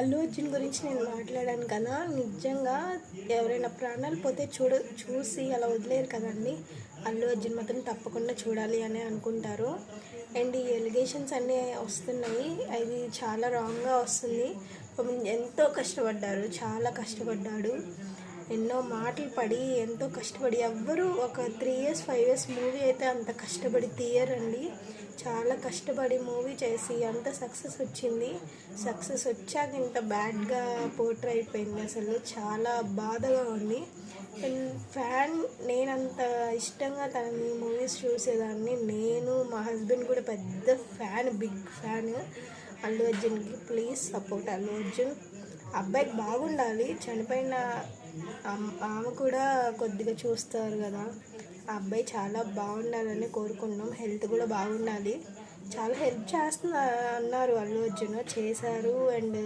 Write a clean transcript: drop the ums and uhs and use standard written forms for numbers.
అల్లు అర్జున్ గురించి నేను మాట్లాడాను కదా, నిజంగా ఎవరైనా ప్రాణాలు పోతే చూసి అలా వదిలేరు కదండి. అల్లు అర్జున్ మాత్రం తప్పకుండా చూడాలి అని అనుకుంటారు. అండ్ ఈ ఎలిగేషన్స్ అన్నీ వస్తున్నాయి, అది చాలా రాంగ్గా వస్తుంది. ఎంతో కష్టపడ్డారు, చాలా కష్టపడ్డాడు. ఎన్నో మాటలు పడి ఎంతో కష్టపడి, ఎవ్వరూ ఒక 3 years 5 years మూవీ అయితే అంత కష్టపడి తీయరండి. చాలా కష్టపడి మూవీ చేసి అంత సక్సెస్ వచ్చింది. సక్సెస్ వచ్చాక ఇంత బ్యాడ్గా పోర్ట్రే అయిపోయింది. అసలు చాలా బాధగా ఉంది. ఫ్యాన్, నేనంత ఇష్టంగా తనని మూవీస్ చూసేదాన్ని. నేను, మా హస్బెండ్ కూడా పెద్ద ఫ్యాన్, బిగ్ ఫ్యాన్ అల్లు అర్జున్కి. Please support Allu Arjun. అబ్బాయికి బాగుండాలి. చనిపోయిన ఆమె కూడా కొద్దిగా చూస్తారు కదా, ఆ అబ్బాయి చాలా బాగుండాలని కోరుకున్నాం. హెల్త్ కూడా బాగుండాలి. చాలా హెల్ప్ చేస్తున్నా అన్నారు అల్లు అర్జున్, చేశారు. అండ్